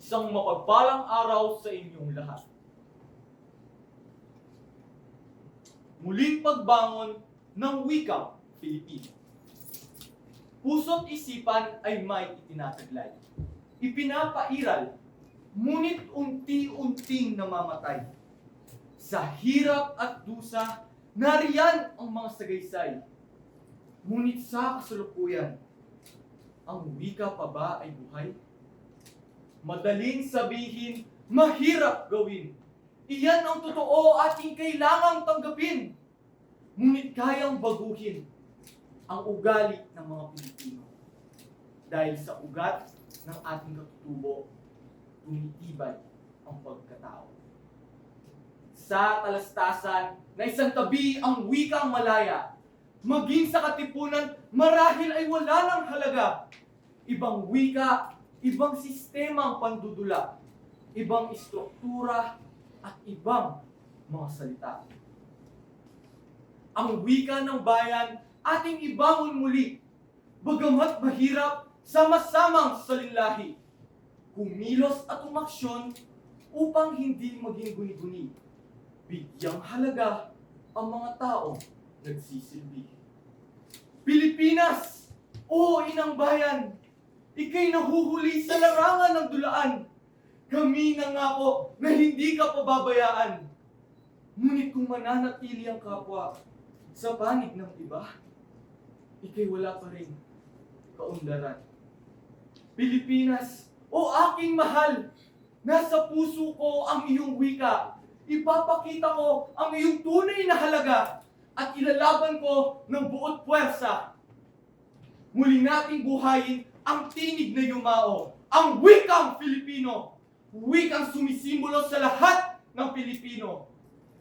Isang mapagpalang araw sa inyong lahat. Muling pagbangon ng wikang Pilipino. Puso't isipan ay may itinataglay. Ipinapairal, ngunit unti-unting namamatay. Sa hirap at dusa, nariyan ang mga sagaysay. Ngunit sa kasalukuyan, ang wika pa ba ay buhay? Madaling sabihin, mahirap gawin. Iyan ang totoo ating kailangang tanggapin. Ngunit kayang baguhin ang ugali ng mga Pilipino. Dahil sa ugat ng ating katutubo, tumitibay ang pagkatao. Sa talastasan na isang tabi ang wikang malaya, maging sa katipunan, marahil ay wala ng halaga. Ibang wika, ibang sistema ang pandudula, ibang istruktura, at ibang mga salita. Ang wika ng bayan ating ibangon muli, bagamat mahirap, sama-samang salinlahi. Kumilos at umaksyon upang hindi maging guni-guni. Bigyang halaga ang mga taong nagsisilbi. Pilipinas, o inang bayan, ika'y nahuhuli sa larangan ng dulaan. Kami nangako na hindi ka pababayaan. Ngunit kung mananatili ang kapwa sa panig ng iba, ika'y wala pa rin kaunlaran. Pilipinas, o aking mahal, nasa puso ko ang iyong wika. Ipapakita ko ang iyong tunay na halaga at ilalaban ko ng buot puwersa. Muli nating buhayin ang tinig na yumao, ang wikang Filipino, wikang sumisimbolo sa lahat ng Pilipino.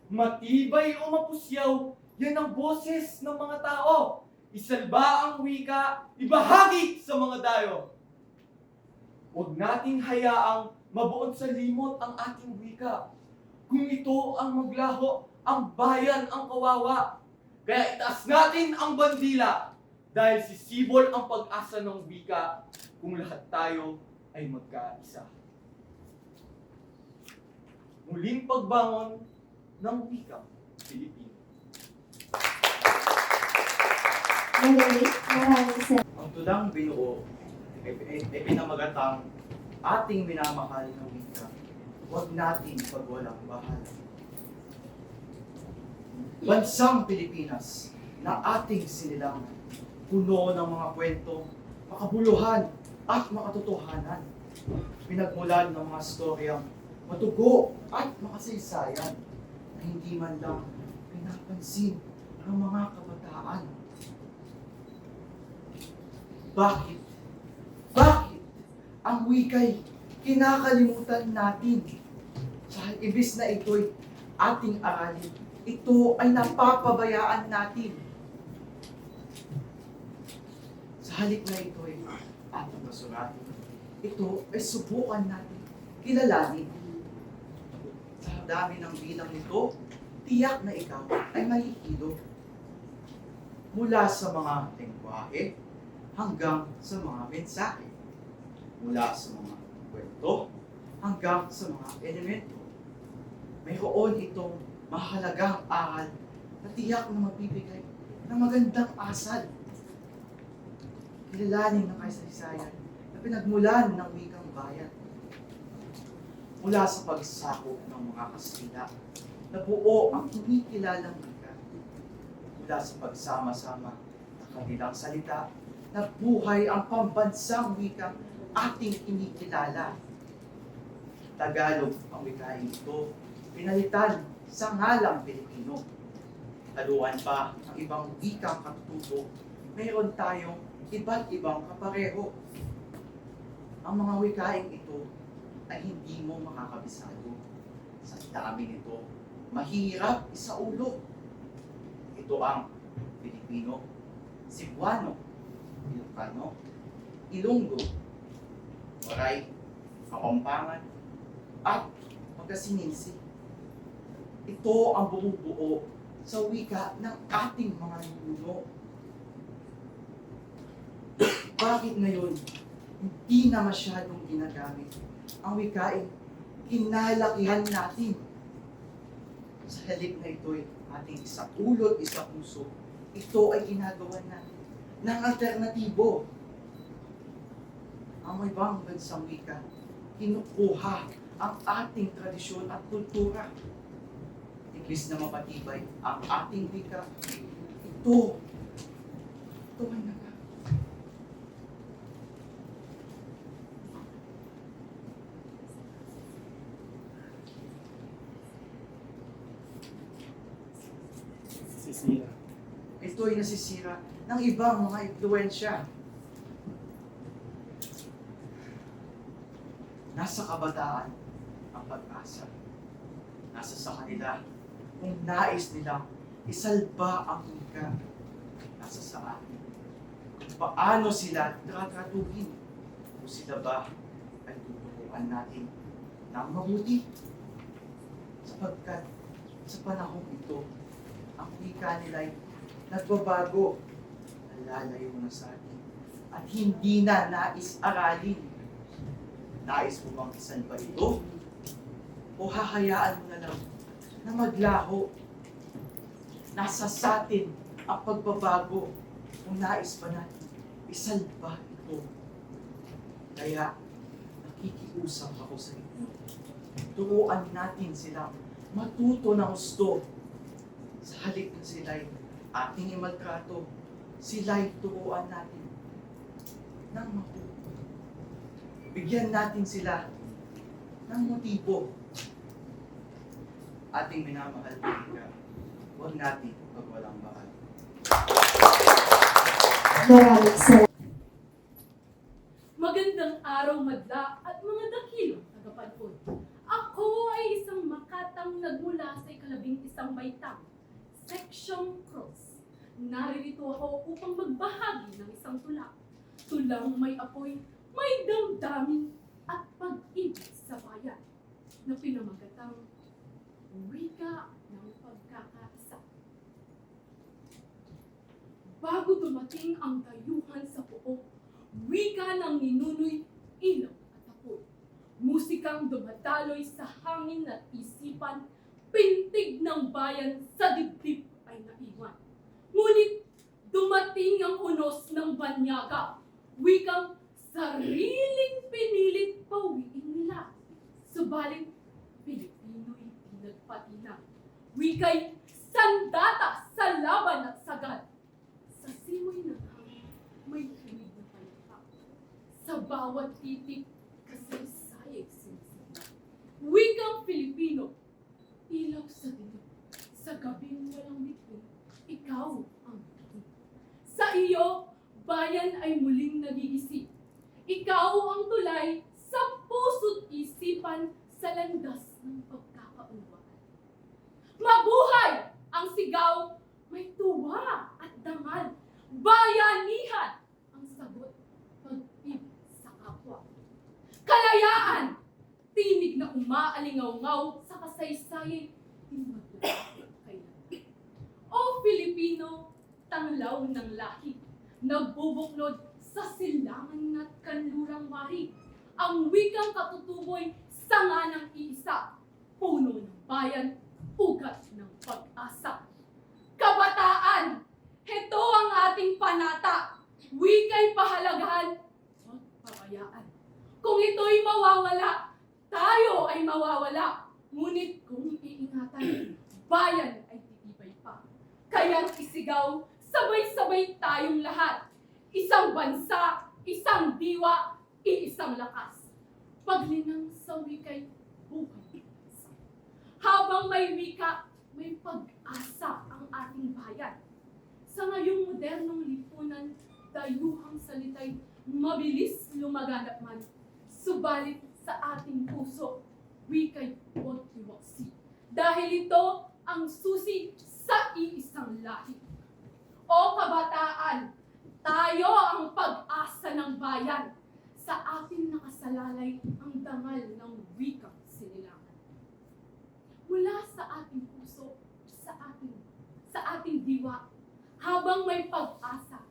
Matibay o mapusyaw, yan ang boses ng mga tao. Isalba ang wika, ibahagi sa mga dayo. Huwag nating hayaang mabuod sa limot ang ating wika. Kung ito ang maglaho, ang bayan ang kawawa. Kaya itaas natin ang bandila dahil sisibol ang pag-asa ng wika kung lahat tayo ay magkaisa. Muling pagbangon ng wikang Pilipino. Ang tulang binuo ay pinamagatang ating minamahal na wika. Huwag natin pagwalang bahal. Bansang Pilipinas na ating sinilang, puno ng mga kwento, makabuluhan at makatotohanan. Pinagmulan ng mga storyang matugo at makasaysayan na hindi man lang pinapansin ng mga kabataan. Bakit? Bakit ang wika'y kinakalimutan natin? Dahil ibis na ito'y ating aralin, ito ay napapabayaan natin. Sa halip na ito'y ating basuratin, ito ay subukan natin kilalanin. Sa dami ng bilang nito, tiyak na ikaw ay mahihilo. Mula sa mga lengguwahe hanggang sa mga mensahe. Mula sa mga kwento hanggang sa mga elemento. Mayroon itong mahalagang aral na tiyak na magbibigay ng magandang asal. Kilalanin ng kasaysayan na pinagmulan ng wikang bayan. Mula sa pagsakop ng mga Kastila na buo ang kinikilalang wika. Mula sa pagsama-sama ng kanilang salita na buhay ang pambansang wikang ating kinikilala. Tagalog ang wikain ito, pinalitan sa ngalang Pilipino. Taluan pa ang ibang wikang katutubo, mayroon tayong iba't ibang kapareho. Ang mga wikaing ito ay hindi mo makakabisado. Sa dami nito, mahirap isaulo. Ito ang Pilipino, Cebuano, Ilocano, Ilonggo, Waray, Kapampangan, at Pagkasininsi. Ito ang bumubuo sa wika ng ating mga ninuno. Bakit ngayon hindi na masyadong ginagamit Ang wika ay kinalakihan natin. Sa halip na ito'y ating isa ulot, isa puso, ito ay ginagawa natin ng alternatibo. Ang ibang bansang wika, kinukuha ang ating tradisyon at kultura. Imbis na mapatibay ang ating wika, ito ay Sisira. ito ay nasisira ng ibang mga impluensya. Nasa kabataan ang pag-asa. Nasa sa kanila kung nais nila isalba ang wika. Nasa sa atin kung paano sila tatratuhin. Kung sila ba ay tuturuan natin ng mabuti. Sapagkat sa panahong ito, ang wika nila ay nagbabago, nalalayo na sa atin, at hindi na nais aralin. Nais mo bang isalba ito? O hahayaan mo na lang na maglaho? Nasa sa atin ang pagbabago kung nais pa natin isalba ito. Kaya nakikiusap ako sa inyo. Turuan natin sila matuto ng gusto. Sa halip na sila'y ating imaltrato, sila'y turuan natin ng mabuti. Bigyan natin sila ng motibo. Ating minamahal na wika, huwag natin pagwalang mahal. Maraming salamat. Magandang araw, madla at mga dakilong tagapanood. Ako ay isang makatang nagmula sa ika-11 baitang, Secsyong Cross. Naririto ako upang magbahagi ng isang tula. Tulang may apoy, may damdamin at pag-ibig sa bayan na pinamagatang wika ng pagkakaisa. Bago dumating ang dayuhan sa pook, wika ng ninunoy, ilaw at apoy. Musikang dumadaloy sa hangin at isipan, pintig ng bayan sa dibdib ay naiwan. Ngunit dumating ang unos ng banyaga, wikang sariling pinilit pawiin nila. Subalit, Pilipino'y pinagpatina. Wika'y sandata sa laban at sagad. Sa simoy ng hangin, may hilig na palakpak. Sa bawat titik, kasaysayay sinisigla. Wikang Pilipino, ilaw sa dilim. Sa gabing walang bituin, ikaw ang bituin. Sa iyo, bayan ay muling nag-iisip. Ikaw ang tulay sa puso't isipan sa landas ng pagkakaunawaan. Mabuhay ang sigaw, may tuwa at dangal. Bayanihan ang sagot, pag-ibig sa kapwa. Kalayaan, tinig na umaalingaw-ngaw sa kasaysayay, hindi maglalaki kailan. O Filipino, tanglaw ng lahi, nagbubuklod sa silangan at kanlurang wari. Ang wikang katutuboy, sanga ng iisa, puno ng bayan, ugat ng pag-asa. Kabataan, heto ang ating panata. Wika'y pahalagahan, huwag pabayaan. Kung ito'y mawawala, tayo ay mawawala. Ngunit kung iingatan, bayan ay titibay pa. Kaya't isigaw, sabay-sabay tayong lahat. Isang bansa, isang diwa, iisang lakas. Paglinang sa wika'y buhay. Habang may wika, may pag-asa ang ating bayan. Sa ngayong modernong lipunan, dayuhang salita'y mabilis lumaganap man. Subalit sa ating puso, wika'y huwag iwaksi. Dahil ito ang susi sa iisang lahi. O kabataan, tayo ang pag-asa ng bayan. Sa atin nakasalalay ang dangal ng wikang sinilangan. Mula sa ating puso, sa ating diwa, habang may pag-asa,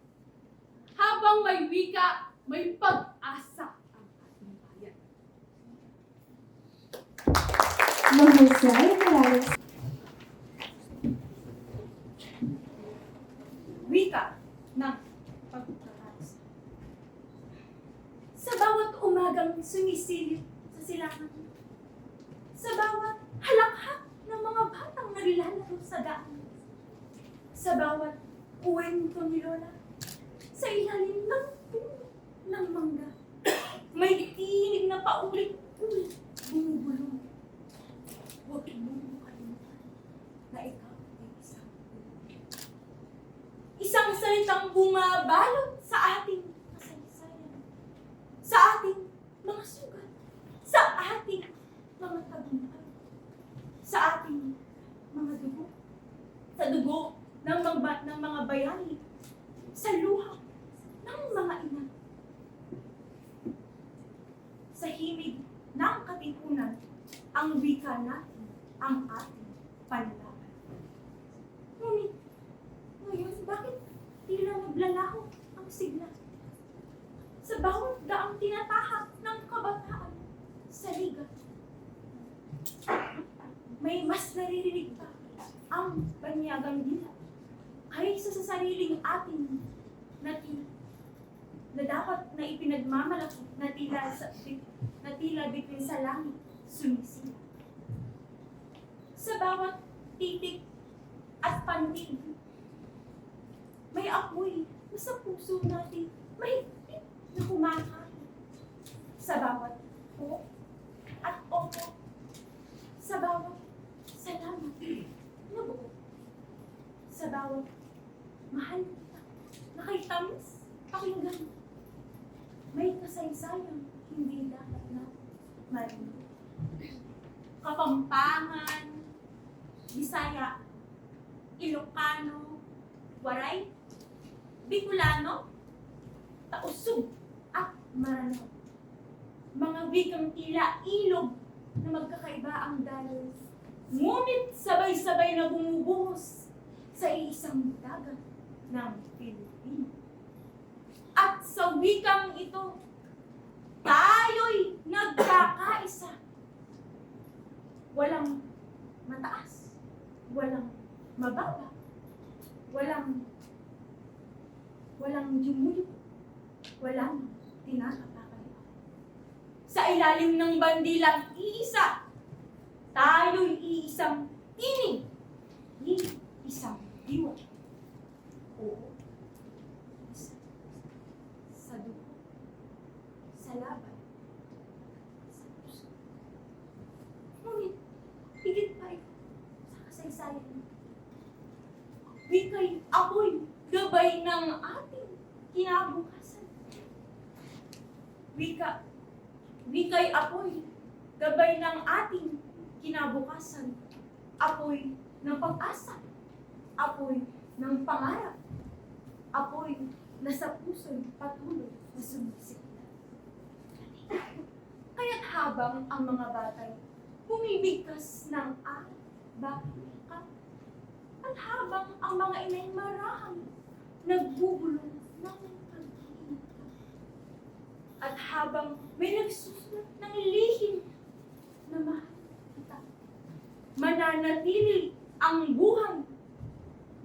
habang may wika, may pag-asa ang ating bayan. Mahusay, maraming Wika ng pagkakaisa. Sa bawat umagang sumisilip sa silangan, sa bawat halakhak ng mga batang naglalaro sa daan, sa bawat kwento ni Lola, sa ilalim ng puno ng mangga, may tinig na paulit-ulit bumubulong. Huwag mong kalimutan na ikaw ay isang salitang bumabalot sa ating kasaysayan, sa ating mga sugat, sa ating mga tagumpay, sa ating mga dugo, sa dugo ng mga bayani, sa luha ng mga ina, sa himig ng katipunan, ang wika natin, ang ating panlaban. Ngunit, ngayon, bakit tila naglalaho ang sigla? Sa bawat daang tinatahak ng kabataan sa liga, may mas naririnig pa ang banyagang dila kaysa sa sariling ating na dapat na ipinagmamalaki na tila bituin sa langit sumisila. Sa bawat titik at pandig, may apoy na sa puso natin mahigpit na kumakain. Sa bawat po at opo, sa bawat salamat na buo, sa bawat mahal kita na kay tamis pakinggan, may kasaysayang hindi dapat na marinig. Kapampangan, Bisaya, Ilocano, Waray, Bicolano, Tausug, at Maranao. Mga wikang tila ilog na magkakaiba ang daloy, ngunit sabay-sabay na bumubuhos sa iisang dagat ng Pilipino. At sa wikang ito, tayo'y nagkakaisa. Walang mataas, walang mababa, walang yumuyo, walang tinatapakay. Sa ilalim ng bandilang iisa, tayo'y iisang tinig, iisang diwa. Oo, isa. Sa dugo, sa laban, sa puso. Ngunit, higit pa ito sa kasaysayan. Wika'y ako'y gabay ng ating kinabukasan. Wika'y apoy, gabay ng ating kinabukasan. Apoy ng pag-asa. Apoy ng pangarap. Apoy na sa puso'y patuloy na sumisikla. Kaya't habang ang mga batay bumibigkas ng bakit at habang ang mga inay marahang nagbubulong ng pag-iingat. At habang may nagsusulat ng lihim na mahal kita, mananatili ang buhay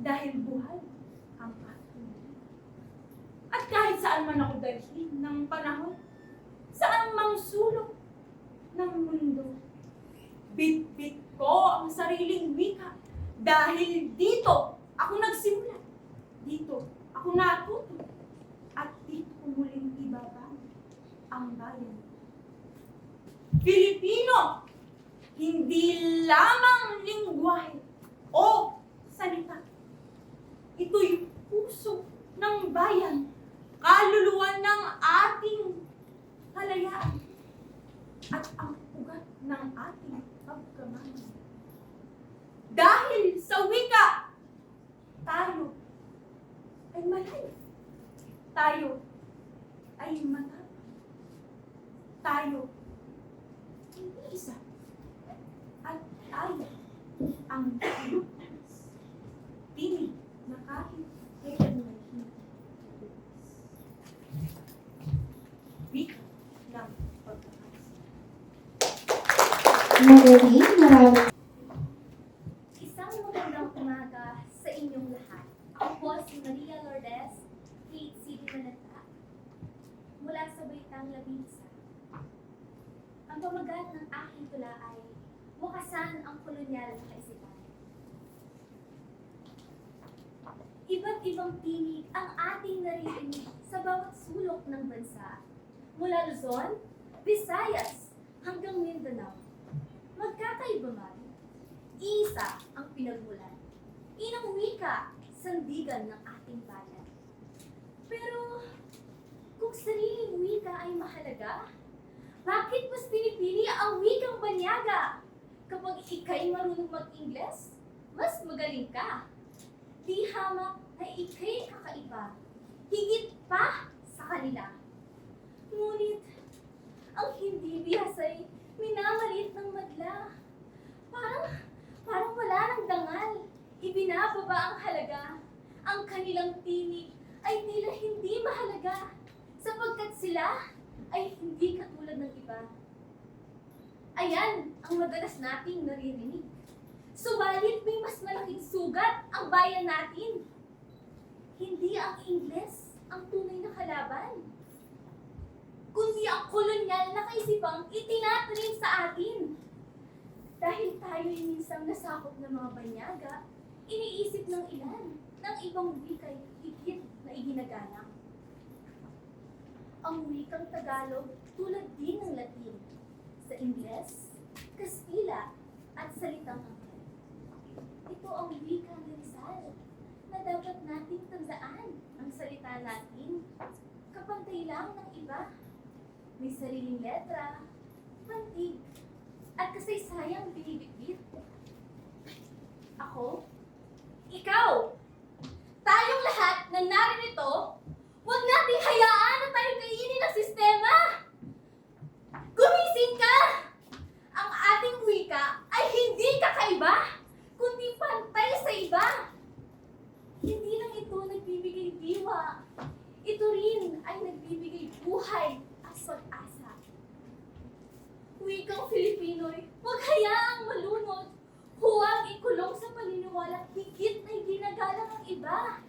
dahil buhay ang ating. At kahit saan man ako dalhin ng panahon, saan mang sulok ng mundo, bit-bit ko ang sariling wika dahil dito ako nagsimula. Dito ako natuto. At dito ko muling ibaba ang bayan. Filipino, hindi lamang lingwahe o salita. Ito'y puso ng bayan, kaluluwa ng ating kalayaan, at ang ugat ng ating pagkamahal. Dahil sa wika, tayo ay malayo. Tayo ay matapang. Tayo ay isa. At tayo ang Pilipinas. Tinig na kahit kailan may hindi. Wika ng pagkakaisa. Magaling, maraming Isang magandang umaga sa inyong lahat. Ako po si Maria Lourdes, Grade City Manata, mula sa Baitang Labinsa. Ang pamagat ng aking tula ay Wakasan ang kolonyal na kaisipan. Iba't ibang tinig ang ating naririnig sa bawat sulok ng bansa. Mula Luzon, Visayas, hanggang Mindanao. Magkakaiba man, isa ang pinagmulan. Inang wika, sandigan ng ating bayan. Pero, kung sariling wika ay mahalaga, bakit mas pinipili ang wikang banyaga? Kapag ika'y marunong mag-Ingles, mas magaling ka. Di hamak na ika'y kakaiba, higit pa sa kanila. Ngunit, ang hindi biyasa'y minamalit ng madla. Parang wala ng dangal. Ibinababa ang halaga. Ang kanilang tinig ay tila hindi mahalaga, sapagkat sila ay hindi katulad ng iba. Ayan ang madalas nating naririnig. Subalit may mas malaking sugat ang bayan natin. Hindi ang Ingles ang tunay na kalaban, kundi ang kolonyal na kaisipang itinatanim sa atin. Dahil tayo ay minsang nasakop ng mga banyaga, iniisip ng ilan ng ibang wika'y higit na iginagalang. Ang wikang Tagalog tulad din ng Latin, sa Ingles, Kastila, at salitang Angkal. Ito ang wika ni Rizal na dapat nating tandaan. Ang salita natin, kapantay lang ng iba. May sariling letra, pantig, at kasaysayang binibitbit. Ako, ikaw, tayong lahat na naririto, huwag nating hayaan na tayo kainin ng sistema. Gumising ka! Ang ating wika ay hindi kakaiba, kundi pantay sa iba. Hindi lang ito nagbibigay diwa, ito rin ay nagbibigay buhay at pag-asa. Wikang Filipino'y huwag hayaang malunod, huwag ikulong sa paniniwala higit na ginagalang ang iba.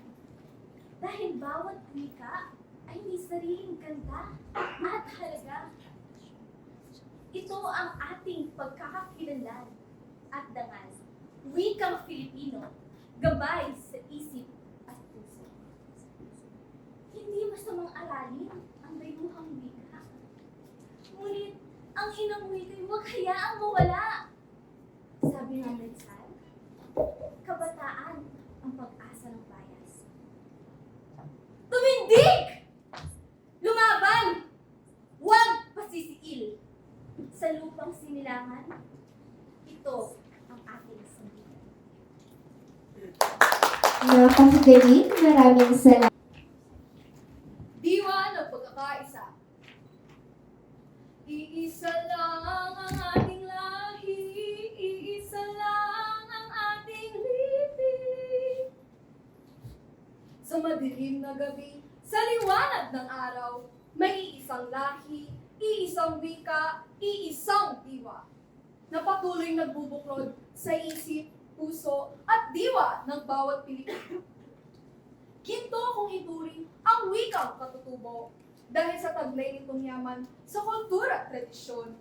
Dahil bawat wika ay may sariling ganda at halaga. Ito ang ating pagkakakilanlan at dangal. Wikang Filipino, gabay sa isip at puso. Hindi masamang aralin ang dayuhang wika. Ngunit, ang inang wika'y huwag hayaang mawala. Sabi nga ni Rizal, kabataan ang pag-asa ng bayan. Tumindig! Lumaban! Huwag pasisiil! Sa lupang sinilangan, ito ang ating sandigan. napakagaling, maraming salamat. Diwa ng pagkakaisa. Iisa lang ang ating lahi, iisa lang ang ating lipi. Sa madilim na gabi, sa liwanag ng araw, may iisang lahi, iisang wika, iisang diwa, na patuloy nagbubuklod sa isip, puso, at diwa ng bawat Pilipino. Ginto kung ituring ang wikang katutubo dahil sa taglay nitong yaman sa kultura at tradisyon.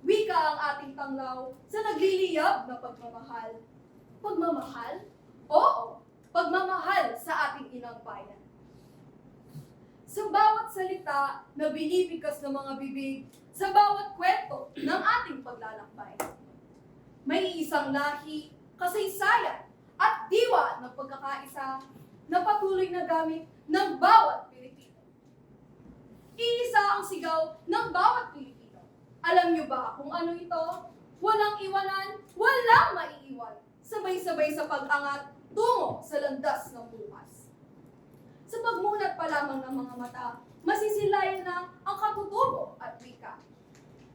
Wika ang ating tanglaw sa nagliliyab na pagmamahal. Pagmamahal? Oo, pagmamahal sa ating inang bayan. Sa bawat salita na binibigkas ng mga bibig, sa bawat kwento ng ating paglalakbay, may isang lahi, kasaysayan, at diwa ng pagkakaisa na patuloy na gamit ng bawat Pilipino. Iisa ang sigaw ng bawat Pilipino. Alam niyo ba kung ano ito? Walang iwanan, walang maiiwan. Sabay-sabay sa pag-angat tungo sa landas ng bukas. Sa pagmulat pa lamang ng mga mata, masisilayan na ang katutubo at wika.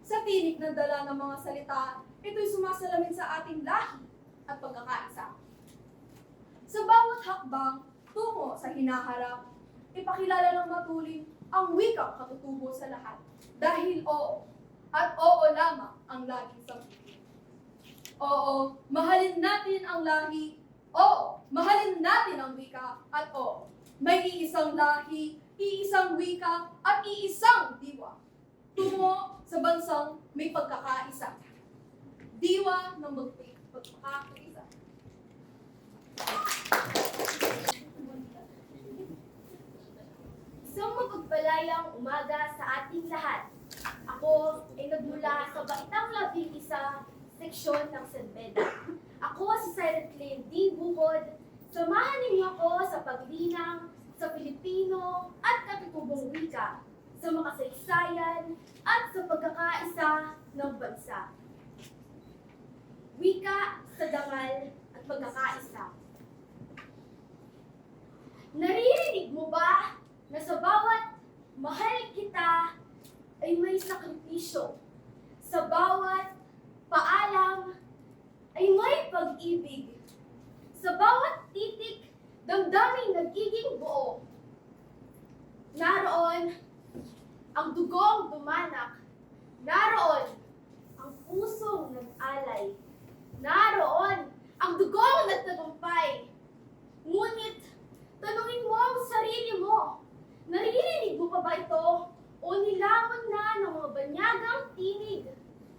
Sa tinig na dala ng mga salita, ito'y sumasalamin sa ating lahi at pagkakaisa. Sa bawat hakbang tungo sa hinaharap, ipakilala ng matulin ang wikang katutubo sa lahat. Dahil oo, at oo lamang ang laging sabihin. Oo, mahalin natin ang lahi. Oo, mahalin natin ang wika. At oo, may iisang lahi, iisang wika, at iisang diwa. Tungo sa bansang may pagkakaisa. Diwa ng pagkakaisa. Isang mapagpalayang umaga sa ating lahat. Ako ay nagmula sa Baitang 11, seksyon ng San Beda. Ako si Silent Lane D. Bukod. Samahan ninyo ako sa paglinang sa Pilipino at katutubong wika, sa makasaysayan at sa pagkakaisa ng bansa. Wika sa dangal at pagkakaisa. Naririnig mo ba na sa bawat mahal kita ay may sakripisyo? Sa bawat paalam ay may pag-ibig. Sa bawat titik, damdaming nagiging buo. Naroon ang dugong dumanak. Naroon ang pusong nag-alay. Naroon ang dugong nagtagumpay. Ngunit, tanungin mo ang sarili mo. Naririnig mo pa ba ito? O nilamon na ng mga banyagang tinig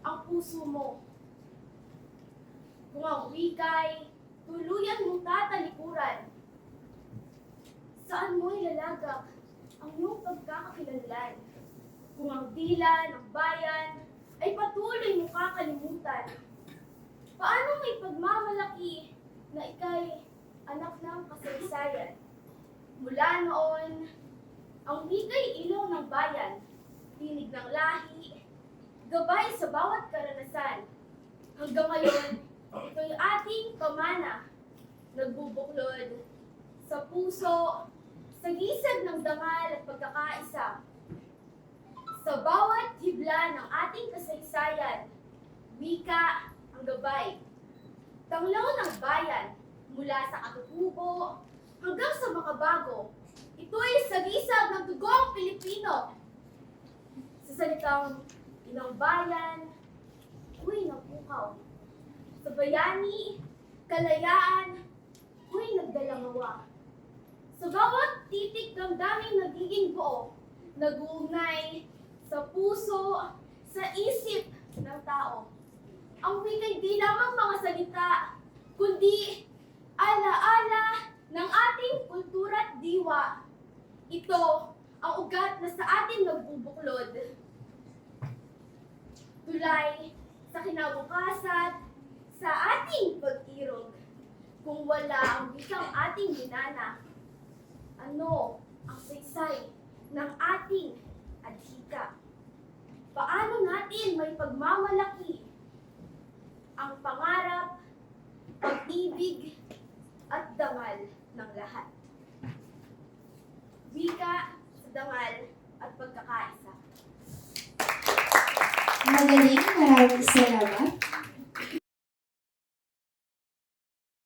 ang puso mo? Kung ang wika'y tuluyan mong tatalikuran, saan mo ilalagak ang iyong pagkakakilanlan? Kung ang dila ng bayan ay patuloy mong kakalimutan, paano may pagmamalaki na ika'y anak ng kasaysayan? Mula noon, ang wika'y ilaw ng bayan, tinig ng lahi, gabay sa bawat karanasan. Hanggang ngayon, ito'y ating pamana, nagbubuklod sa puso, sa gisag ng dangal at pagkakaisa. Sa bawat hibla ng ating kasaysayan, wika ang gabay. Tanglaw ng bayan, mula sa katutubo hanggang sa makabago, ito'y sagisag ng dugong Pilipino. Sa salitang inang bayan, ako'y napukaw. Sa bayani, kalayaan, ako'y nagdalangawa. Sa bawat titik ng daming nagiging buo, nag-uugnay sa puso, sa isip ng tao. Ang wika'y di lamang mga salita, kundi ala-ala ng ating kultura at diwa. Ito ang ugat na sa atin nagbubuklod. Tulay sa kinabukasan, sa ating pag-irog. Kung wala ang wikang ating minana, ano ang saysay ng ating adhika? Paano natin may pagmamalaki ang pangarap, pag-ibig, at dangal ng lahat? Wika sa dangal at pagkakaisa. Magaling, maraming salamat.